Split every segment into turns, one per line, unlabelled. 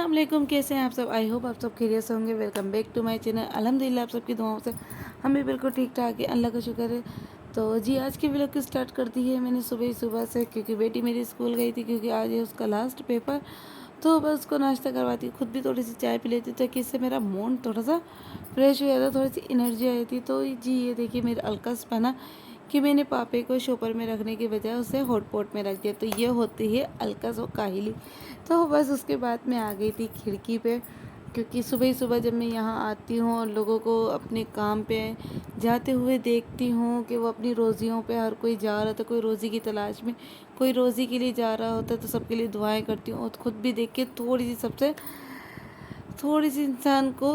अस्सलाम वालेकुम, कैसे हैं आप सब। आई होप आप सब खैरियत से होंगे। Welcome back to my channel. अल्हम्दुलिल्लाह आप सबकी दुआओं से हम भी बिल्कुल ठीक ठाक है, अल्लाह का शुक्र है। तो जी आज की व्लॉग की स्टार्ट कर दी है मैंने सुबह ही सुबह से, क्योंकि बेटी मेरी स्कूल गई थी, क्योंकि आज है उसका लास्ट पेपर। तो बस उसको नाश्ता करवाती, खुद भी थोड़ी सी चाय पी लेती, ताकि इससे मेरा मूड थोड़ा सा फ्रेश हो जाता, थोड़ी सी एनर्जी आई थी। तो जी ये देखिए मेरा अलकस बना कि मैंने पापे को शॉपर में रखने के बजाय उसे हॉटपॉट में रख दिया। तो ये होती है अलकस और काहिली। तो बस उसके बाद मैं आ गई थी खिड़की पे, क्योंकि सुबह ही सुबह जब मैं यहाँ आती हूँ और लोगों को अपने काम पे जाते हुए देखती हूँ कि वो अपनी रोज़ियों पे हर कोई जा रहा था, कोई रोज़ी की तलाश में, कोई रोज़ी के लिए जा रहा होता, तो सबके लिए दुआएं करती हूँ। और ख़ुद भी देख के थोड़ी सी इंसान को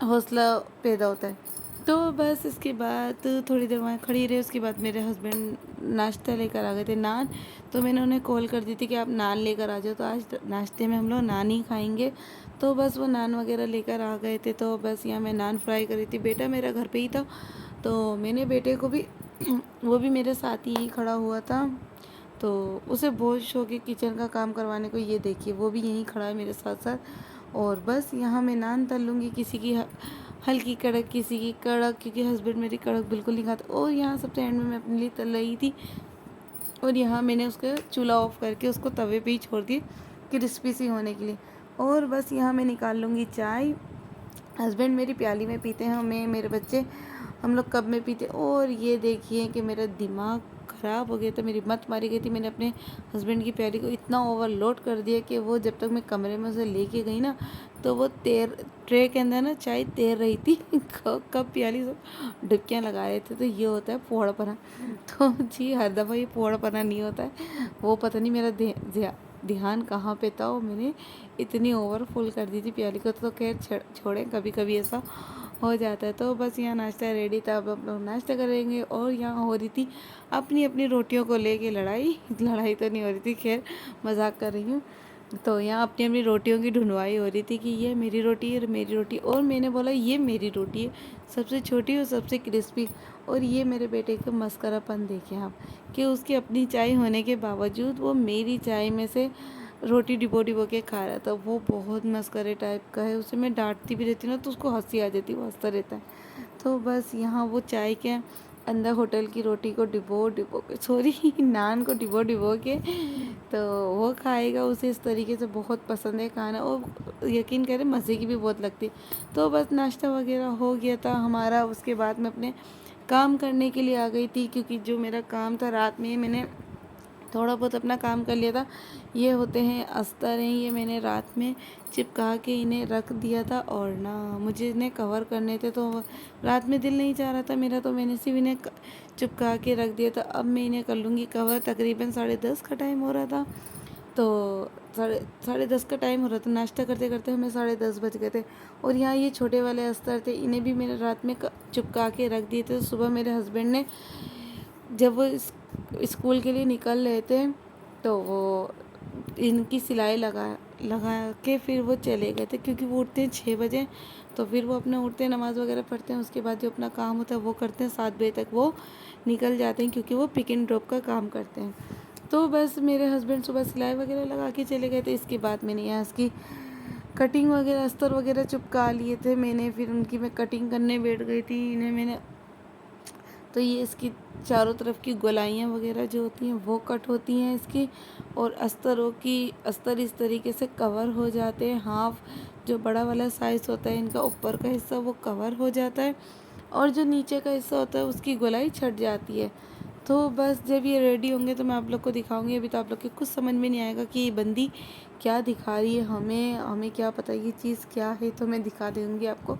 हौसला पैदा होता है। तो बस इसके बाद थोड़ी देर वहाँ खड़ी रही। उसके बाद मेरे हस्बैंड नाश्ता लेकर आ गए थे, नान। तो मैंने उन्हें कॉल कर दी थी कि आप नान लेकर आ जाओ, तो आज नाश्ते में हम लोग नान ही खाएंगे। तो बस वो नान वगैरह लेकर आ गए थे। तो बस यहाँ मैं नान फ्राई करी थी। बेटा मेरा घर पे ही था, तो मैंने बेटे को भी वो भी मेरे साथ ही खड़ा हुआ था, तो उसे बहुत शौक है किचन का काम करवाने को। ये देखिए वो भी यहीं खड़ा है मेरे साथ साथ। और बस यहाँ मैं नान तल लूँगी, किसी की हल्की कड़क, किसी की कड़क, क्योंकि हस्बैंड मेरी कड़क बिल्कुल नहीं खाते। और यहाँ सबसे एंड में मैं अपने लिए तल रही थी, और यहाँ मैंने उसका चूल्हा ऑफ करके उसको तवे पे ही छोड़ दी क्रिस्पी सी होने के लिए। और बस यहाँ मैं निकाल लूँगी चाय। हस्बैंड मेरी प्याली में पीते हैं, मैं मेरे बच्चे हम लोग कप में पीते। और ये देखिए कि मेरा दिमाग ख़राब हो गया था, मेरी मत मारी गई थी। मैंने अपने हस्बैंड की प्याली को इतना ओवरलोड कर दिया कि वो जब तक मैं कमरे में उसे लेके गई ना, तो वो ट्रे के अंदर ना चाय तैर रही थी। कप प्याली सब डुबकियाँ लगा रहे थे। तो ये होता है फोड़पना। तो जी हर दफ़ा ये फोड़पना नहीं होता है, वो पता नहीं मेरा ध्यान कहाँ पे था, और मैंने इतनी ओवरफुल कर दी थी प्याली को। तो खैर छोड़ें, कभी कभी ऐसा हो जाता है। तो बस यहाँ नाश्ता रेडी था, अब लोग नाश्ता करेंगे। और यहाँ हो रही थी अपनी अपनी रोटियों को लेके लड़ाई। लड़ाई तो नहीं हो रही थी, खैर मजाक कर रही हूँ। तो यहाँ अपनी अपनी रोटियों की ढूंढवाई हो रही थी कि ये मेरी रोटी है, मेरी रोटी। और मैंने बोला ये मेरी रोटी है, सबसे छोटी और सबसे क्रिस्पी। और ये मेरे बेटे का मस्करापन देखें आप, कि उसकी अपनी चाय होने के बावजूद वो मेरी चाय में से रोटी डिबो डिबो के खा रहा था। वो बहुत मस्करे टाइप का है, उसे मैं डांटती भी रहती ना तो उसको हंसी आ जाती, वो हंसता रहता है। तो बस यहाँ वो चाय के अंदर होटल की रोटी को डिबो डिबो के, सॉरी नान को डिबो डिबो के, तो वो खाएगा। उसे इस तरीके से बहुत पसंद है खाना, और यकीन करें मज़े की भी बहुत लगती। तो बस नाश्ता वगैरह हो गया था हमारा। उसके बाद मैं अपने काम करने के लिए आ गई थी, क्योंकि जो मेरा काम था रात में मैंने थोड़ा बहुत अपना काम कर लिया था। ये होते हैं अस्तर हैं, ये मैंने रात में चिपका के इन्हें रख दिया था। और ना मुझे इन्हें कवर करने थे, तो रात में दिल नहीं चाह रहा था मेरा, तो मैंने सिर्फ इन्हें चिपका के रख दिया था। अब मैं इन्हें कर लूँगी कवर। तकरीबन 10:30 का टाइम हो रहा था, तो साढ़े दस का टाइम हो रहा था। नाश्ता करते करते हमें 10:30 बज गए थे। और यहाँ ये छोटे वाले अस्तर थे, इन्हें भी मैंने रात में चिपका के रख दिए थे। तो सुबह मेरे हस्बैंड ने, जब वो स्कूल के लिए निकल रहे थे, तो वो इनकी सिलाई लगा के फिर वो चले गए थे, क्योंकि वो उठते हैं 6 बजे। तो फिर वो अपना उठते हैं, नमाज़ वगैरह पढ़ते हैं, उसके बाद जो अपना काम होता है वो करते हैं। 7 बजे तक वो निकल जाते हैं, क्योंकि वो पिक एंड ड्रॉप का काम करते हैं। तो बस मेरे हस्बैंड सुबह सिलाई वगैरह लगा के चले गए थे। इसके बाद मैंने यहाँ इसकी कटिंग वगैरह, अस्तर वगैरह चिपका लिए थे मैंने। फिर उनकी मैं कटिंग करने बैठ गई थी। इन्हें मैंने, तो ये इसकी चारों तरफ की गोलाइयाँ वगैरह जो होती हैं वो कट होती हैं इसकी। और अस्तर इस तरीके से कवर हो जाते हैं। हाफ जो बड़ा वाला साइज़ होता है इनका, ऊपर का हिस्सा वो कवर हो जाता है, और जो नीचे का हिस्सा होता है उसकी गोलाई छट जाती है। तो बस जब ये रेडी होंगे तो मैं आप लोग को दिखाऊंगी। अभी तो आप लोग के कुछ समझ में नहीं आएगा कि ये बंदी क्या दिखा रही है, हमें क्या पता ये चीज़ क्या है। तो मैं दिखा दूँगी आपको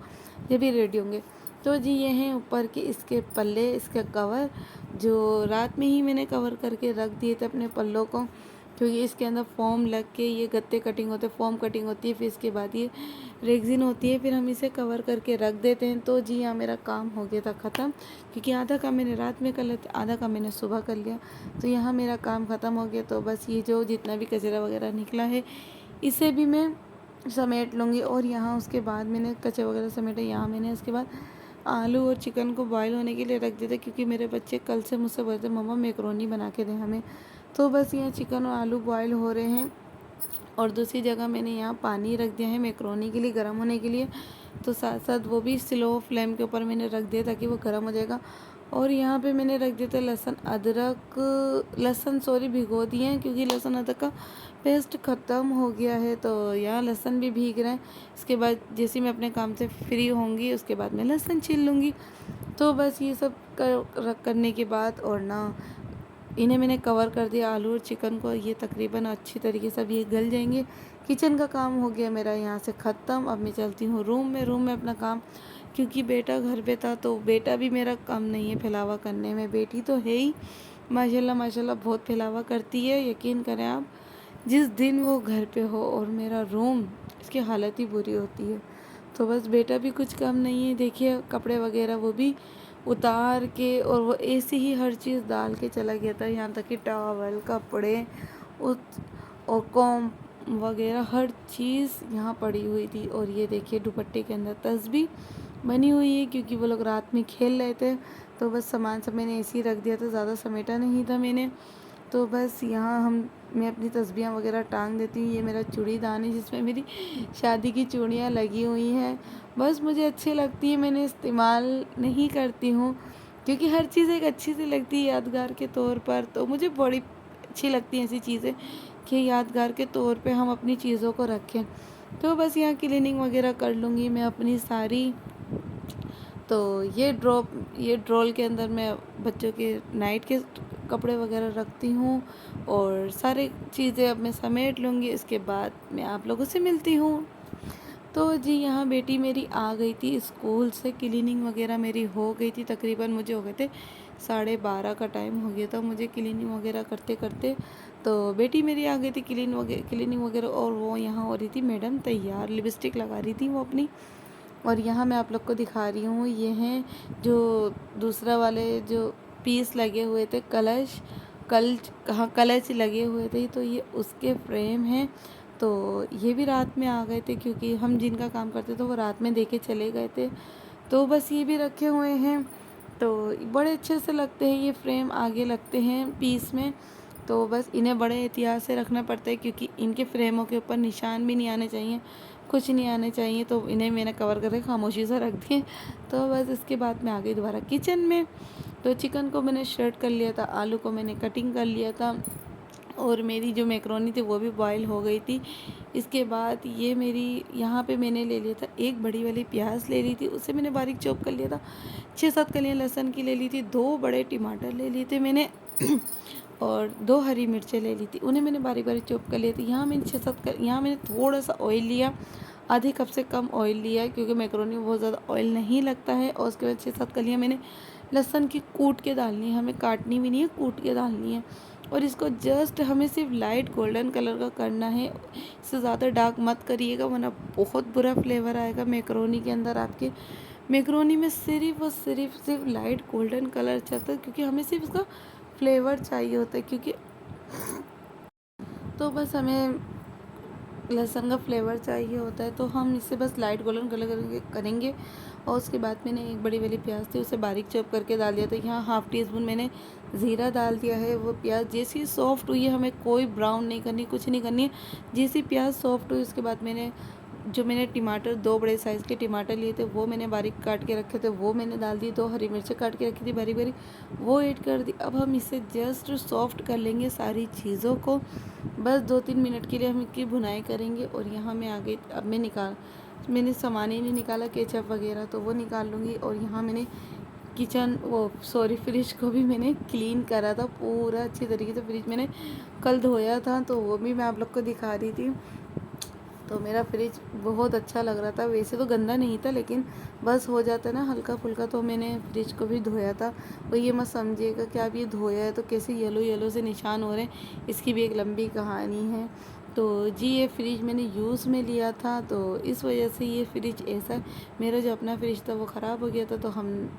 जब ये रेडी होंगे। तो जी ये हैं ऊपर के इसके पल्ले, इसका कवर, जो रात में ही मैंने कवर करके रख दिए थे अपने पल्लों को, क्योंकि इसके अंदर फॉर्म लग के ये गत्ते कटिंग होते हैं, फॉर्म कटिंग होती है, फिर इसके बाद ये रेगज़िन होती है, फिर हम इसे कवर करके रख देते हैं। तो जी यहाँ मेरा काम हो गया था ख़त्म, क्योंकि आधा काम मैंने रात में कर लिया, आधा काम मैंने सुबह कर लिया। तो यहाँ मेरा काम ख़त्म हो गया। तो बस ये जो जितना भी कचरा वगैरह निकला है इसे भी मैं समेट लूँगी। और यहाँ उसके बाद मैंने कचरा वगैरह समेटा। यहाँ मैंने उसके बाद आलू और चिकन को बॉईल होने के लिए रख दिया था, क्योंकि मेरे बच्चे कल से मुझसे बोलते मम्मा मैकरोनी बना के दें हमें। तो बस यहाँ चिकन और आलू बॉईल हो रहे हैं। और दूसरी जगह मैंने यहाँ पानी रख दिया है मैक्रोनी के लिए गर्म होने के लिए, तो साथ साथ वो भी स्लो फ्लेम के ऊपर मैंने रख दिया ताकि वो गर्म हो जाएगा। और यहाँ पे मैंने रख दिया था लहसुन सॉरी भिगो दिए हैं क्योंकि लहसुन अदरक का पेस्ट ख़त्म हो गया है, तो यहाँ लहसुन भी भीग रहा है। इसके बाद जैसे मैं अपने काम से फ्री होंगी उसके बाद मैं लहसुन छील लूँगी। तो बस ये सब करने के बाद और ना इन्हें मैंने कवर कर दिया आलू और चिकन को, ये तकरीबन अच्छी तरीके से अब ये गल जाएंगे। किचन का काम हो गया मेरा यहाँ से ख़त्म। अब मैं चलती हूँ रूम में अपना काम, क्योंकि बेटा घर पे था तो बेटा भी मेरा कम नहीं है फैलावा करने में। बेटी तो है ही माशाल्लाह माशाल्लाह बहुत फैलावा करती है, यकीन करें आप। जिस दिन वो घर पे हो और मेरा रूम, इसकी हालत ही बुरी होती है। तो बस बेटा भी कुछ कम नहीं है, देखिए कपड़े वगैरह वो भी उतार के और वो ऐसे ही हर चीज़ डाल के चला गया था, यहाँ तक कि टॉवल कपड़े और कॉम वगैरह हर चीज़ यहाँ पड़ी हुई थी। और ये देखिए दुपट्टे के अंदर तस्बीह बनी हुई है क्योंकि वो लोग रात में खेल रहे थे, तो बस सामान सब मैंने ऐसे ही रख दिया था, ज़्यादा समेटा नहीं था मैंने। तो बस यहाँ मैं अपनी तस्बीहें वगैरह टांग देती हूँ। ये मेरा चूड़ीदान है जिसमें मेरी शादी की चूड़ियाँ लगी हुई हैं, बस मुझे अच्छी लगती है, मैंने इस्तेमाल नहीं करती हूँ क्योंकि हर चीज़ एक अच्छी सी लगती है यादगार के तौर पर। तो मुझे बड़ी अच्छी लगती हैं ऐसी चीज़ें कि यादगार के तौर पे हम अपनी चीज़ों को रखें। तो बस यहाँ क्लीनिंग वगैरह कर लूँगी मैं अपनी सारी। तो ये ड्रॉल के अंदर मैं बच्चों के नाइट के कपड़े वगैरह रखती हूँ और सारी चीज़ें अब मैं समेट लूँगी। इसके बाद मैं आप लोगों से मिलती हूँ। तो जी यहाँ बेटी मेरी आ गई थी स्कूल से, क्लीनिंग वगैरह मेरी हो गई थी, तकरीबन मुझे हो गए थे 12:30 का टाइम हो गया था मुझे क्लीनिंग वगैरह करते करते। तो बेटी मेरी आ गई थी क्लीनिंग वगैरह और वो यहाँ हो रही थी मैडम तैयार, लिपस्टिक लगा रही थी वो अपनी। और यहाँ मैं आप लोग को दिखा रही हूँ, ये हैं जो दूसरा वाले जो पीस लगे हुए थे कलच लगे हुए थे, तो ये उसके फ्रेम हैं। तो ये भी रात में आ गए थे क्योंकि हम जिनका काम करते थे वो रात में देके चले गए थे, तो बस ये भी रखे हुए हैं। तो बड़े अच्छे से लगते हैं ये फ्रेम, आगे लगते हैं पीस में। तो बस इन्हें बड़े एहतियात से रखना पड़ता है क्योंकि इनके फ्रेमों के ऊपर निशान भी नहीं आने चाहिए, कुछ नहीं आने चाहिए, तो इन्हें मैंने कवर करके खामोशी से रख दिए। तो बस इसके बाद मैं आ गई दोबारा किचन में। तो चिकन को मैंने श्रेड कर लिया था, आलू को मैंने कटिंग कर लिया था और मेरी जो मैक्रोनी थी वो भी बॉईल हो गई थी। इसके बाद ये मेरी यहाँ पे मैंने ले लिया था एक बड़ी वाली प्याज ले ली थी, उसे मैंने बारीक चॉप कर लिया था। 6-7 कलियाँ लहसुन की ले ली थी, 2 बड़े टमाटर ले लिए थे मैंने और 2 हरी मिर्चें ले ली थी, उन्हें मैंने बारीक बारीक चॉप कर लिया था। यहाँ मैंने थोड़ा सा ऑयल लिया, आधे कप से कम ऑयल लिया है क्योंकि मैक्रोनी में बहुत ज़्यादा ऑयल नहीं लगता है। और उसके बाद 6-7 कलियाँ मैंने लहसुन की कूट के डालनी है, हमें काटनी भी नहीं है, कूट के डालनी है। और इसको जस्ट हमें सिर्फ लाइट गोल्डन कलर का करना है, इससे ज़्यादा डार्क मत करिएगा वरना बहुत बुरा फ्लेवर आएगा मैक्रोनी के अंदर आपके। मैक्रोनी में सिर्फ और सिर्फ लाइट गोल्डन कलर चाहता है क्योंकि हमें सिर्फ उसका फ्लेवर चाहिए होता है, क्योंकि तो बस हमें लहसुन का फ्लेवर चाहिए होता है, तो हम इसे बस लाइट गोल्डन कलर करेंगे। और उसके बाद मैंने एक बड़ी वाली प्याज थी उसे बारीक चॉप करके डाल दिया था। यहाँ ½ टीस्पून मैंने ज़ीरा डाल दिया है। वो प्याज जैसी सॉफ्ट हुई है, हमें कोई ब्राउन नहीं करनी, कुछ नहीं करनी है। जैसी प्याज सॉफ्ट हुई उसके बाद मैंने टमाटर 2 बड़े साइज़ के टमाटर लिए थे वो मैंने बारीक काट के रखे थे, वो मैंने डाल दिए। 2 हरी मिर्चें काट के रखी थी बारीक बारीक, वो ऐड कर दी। अब हम इसे जस्ट सॉफ्ट कर लेंगे सारी चीज़ों को, बस 2-3 मिनट के लिए हम इसकी भुनाई करेंगे। और यहाँ मैं आ गई, अब मैंने सामान ही नहीं निकाला केचप वगैरह, तो वो निकाल लूँगी। और यहाँ मैंने फ्रिज को भी मैंने क्लीन करा था पूरा अच्छी तरीके से। फ्रिज मैंने कल धोया था तो वो भी मैं आप लोग को दिखा रही थी। तो मेरा फ्रिज बहुत अच्छा लग रहा था, वैसे तो गंदा नहीं था लेकिन बस हो जाता है ना हल्का फुल्का, तो मैंने फ्रिज को भी धोया था। तो ये मत समझिएगा कि आप ये धोया है तो कैसे येलो से निशान हो रहे हैं, इसकी भी एक लंबी कहानी है। तो जी ये फ्रिज मैंने यूज़ में लिया था तो इस वजह से ये फ्रिज ऐसा है। मेरा जो अपना फ्रिज था वो ख़राब हो गया था तो हम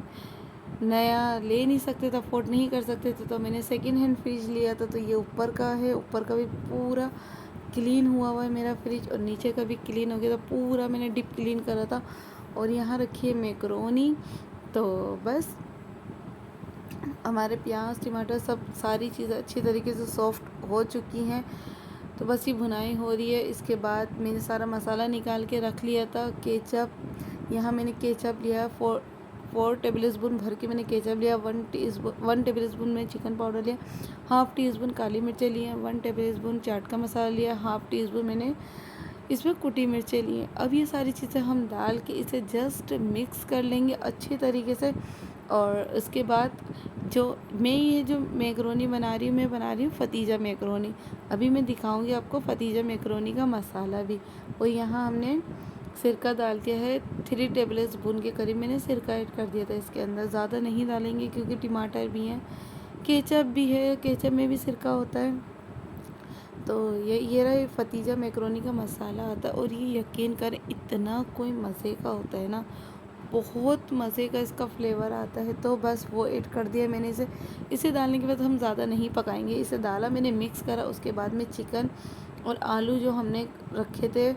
नया ले नहीं सकते थे, अफोर्ड नहीं कर सकते थे, तो मैंने सेकेंड हैंड फ्रिज लिया था। तो ये ऊपर का है, ऊपर का भी पूरा क्लीन हुआ है मेरा फ्रिज और नीचे का भी क्लीन हो गया था, पूरा मैंने डीप क्लीन करा था। और यहाँ रखी है मैक्रोनी। तो बस हमारे प्याज टमाटर सब सारी चीज़ें अच्छी तरीके से सॉफ्ट हो चुकी हैं। तो बस ये भुनाई हो रही है। इसके बाद मैंने सारा मसाला निकाल के रख लिया था। केचप, यहाँ मैंने केचप लिया 4 टेबल स्पून भर के मैंने केचप लिया। 1 टेबल स्पून मैंने चिकन पाउडर लिया। हाफ़ टी स्पून काली मिर्चें लिए। 1 टेबल स्पून चाट का मसाला लिया। हाफ़ टी स्पून मैंने इसमें कुटी मिर्चें लिए। अब ये सारी चीज़ें हम डाल के इसे जस्ट मिक्स कर लेंगे अच्छी तरीके से। और उसके बाद ये जो मैकरोनी बना रही हूँ, मैं बना रही हूँ फतीजा मैकरोनी। अभी मैं दिखाऊंगी आपको फतीजा मैकरोनी का मसाला भी। और यहाँ हमने सिरका डाल के है 3 टेबल स्पून के करीब मैंने सिरका ऐड कर दिया था इसके अंदर। ज़्यादा नहीं डालेंगे क्योंकि टमाटर भी हैं, केचप भी है, केचप में भी सिरका होता है। तो ये रहा फतीजा मैकरोनी का मसाला आता है। और ये यकीन करें इतना कोई मज़े का होता है ना, बहुत मज़े का इसका फ्लेवर आता है। तो बस वो ऐड कर दिया मैंने इसे डालने के बाद हम ज़्यादा नहीं पकाएंगे। इसे डाला, मैंने मिक्स करा। उसके बाद में चिकन और आलू जो हमने रखे थे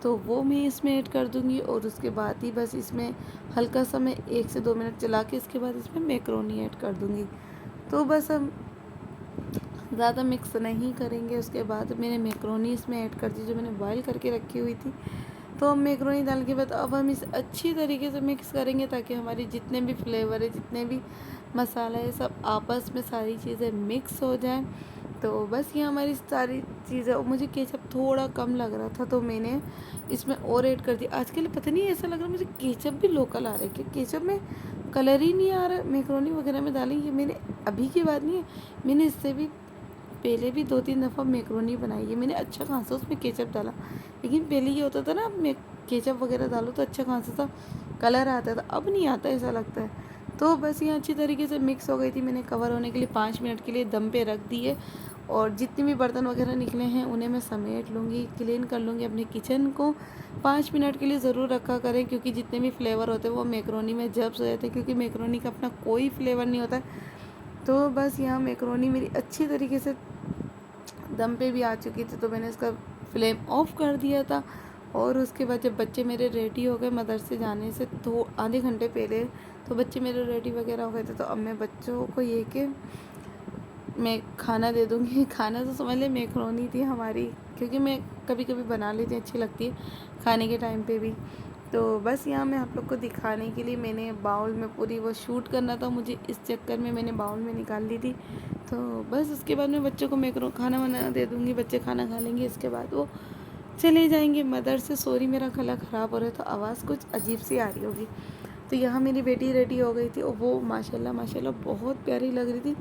तो वो मैं इसमें ऐड कर दूंगी। और उसके बाद ही बस इसमें हल्का सा मैं 1 से 2 मिनट चला के इसके बाद इसमें मैकरोनी ऐड कर दूंगी। तो बस हम ज़्यादा मिक्स नहीं करेंगे। उसके बाद मैंने मैकरोनी इसमें ऐड कर दी जो मैंने बॉईल करके रखी हुई थी। तो हम मैकरोनी डाल के बाद अब हम इसे अच्छी तरीके से मिक्स करेंगे ताकि हमारी जितने भी फ्लेवर है, जितने भी मसाला है, सब आपस में सारी चीज़ें मिक्स हो जाएं। तो बस ये हमारी सारी चीज़ें। मुझे केचप थोड़ा कम लग रहा था तो मैंने इसमें और ऐड कर दिया। आजकल पता नहीं ऐसा लग रहा है मुझे केचप भी लोकल आ रहा है कि केचप में कलर ही नहीं आ रहा। मैकरोनी वगैरह में डालेंगे, मैंने अभी की बात नहीं है, मैंने इससे भी पहले भी 2-3 दफ़ा मैकरोनी बनाई है मैंने। अच्छा खासा उसमें केचप डाला, लेकिन पहले ये होता था ना, मैं केचप वगैरह डालो तो अच्छा खासा सा कलर आता था, अब नहीं आता ऐसा लगता है। तो बस ये अच्छी तरीके से मिक्स हो गई थी। मैंने कवर होने के लिए 5 मिनट के लिए दम पे रख दिए। और जितने भी बर्तन वगैरह निकले हैं उन्हें मैं समेट लूँगी, क्लीन कर लूँगी। अपने किचन को 5 मिनट के लिए ज़रूर रखा करें क्योंकि जितने भी फ्लेवर होते हैं वो मैकरोनी में जब्स हो जाते हैं, क्योंकि मैकरोनी का अपना कोई फ्लेवर नहीं होता। तो बस यहाँ मैकरोनी मेरी अच्छी तरीके से दम पे भी आ चुकी थी तो मैंने इसका फ्लेम ऑफ कर दिया था। और उसके बाद जब बच्चे मेरे रेडी हो गए मदरसे जाने से तो आधे घंटे पहले, तो बच्चे मेरे रेडी वगैरह हो गए थे। तो अब मैं बच्चों को ये कि मैं खाना दे दूँगी। खाना तो समझ ले मैकरोनी थी हमारी, क्योंकि मैं कभी कभी बना लेती हूँ, अच्छी लगती है खाने के टाइम पे भी। तो बस यहाँ मैं आप लोग को दिखाने के लिए मैंने बाउल में पूरी वो शूट करना था मुझे, इस चक्कर में मैंने बाउल में निकाल ली थी। तो बस उसके बाद मैं बच्चों को मैकरो खाना बना दे दूँगी, बच्चे खाना खा लेंगे। इसके बाद वो चले जाएंगे मदरसे। सॉरी मेरा गला ख़राब हो रहा है तो आवाज़ कुछ अजीब सी आ रही होगी। तो यहाँ मेरी बेटी रेडी हो गई थी और वो माशाल्लाह माशाल्लाह बहुत प्यारी लग रही थी।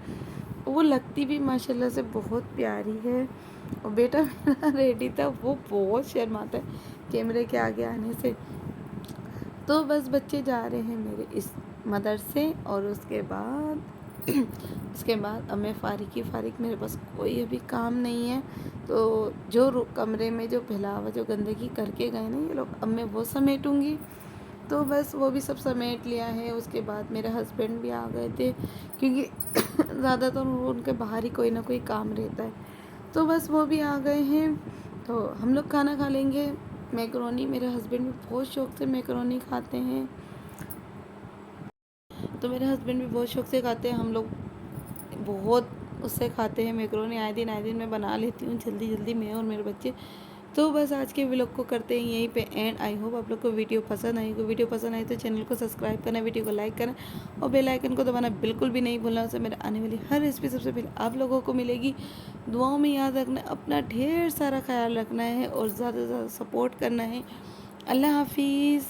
वो लगती भी माशाल्लाह से बहुत प्यारी है। और बेटा मेरा रेडी था, वो बहुत शर्माता है कैमरे के आगे आने से। तो बस बच्चे जा रहे हैं मेरे इस मदरसे। और उसके बाद अब मैं फारिग, मेरे पास कोई अभी काम नहीं है। तो जो कमरे में जो फैलावा जो गंदगी करके गए ना ये लोग, अब मैं वो समेटूँगी। तो बस वो भी सब समेट लिया है। उसके बाद मेरे हस्बैंड भी आ गए थे क्योंकि ज़्यादातर उनके बाहर ही कोई ना कोई काम रहता है। तो बस वो भी आ गए हैं तो हम लोग खाना खा लेंगे। मैकरोनी मेरे हस्बैंड भी बहुत शौक से मैकरोनी खाते हैं, तो मेरे हस्बैंड भी बहुत शौक से खाते हैं। हम लोग बहुत उससे खाते हैं मैकरोनी। आए दिन मैं बना लेती हूँ जल्दी जल्दी, मैं और मेरे बच्चे। तो बस आज के व्लॉग को करते हैं यहीं पे एंड। आई होप आप लोग को वीडियो पसंद आई। वीडियो पसंद आई तो चैनल को सब्सक्राइब करना, वीडियो को लाइक करना और बेल आइकन को दबाना बिल्कुल भी नहीं भूलना। उससे मेरे आने वाली हर रेसिपी सबसे पहले आप लोगों को मिलेगी। दुआओं में याद रखना, अपना ढेर सारा ख्याल रखना है और ज़्यादा से ज़्यादा सपोर्ट करना है। अल्लाह हाफिज़।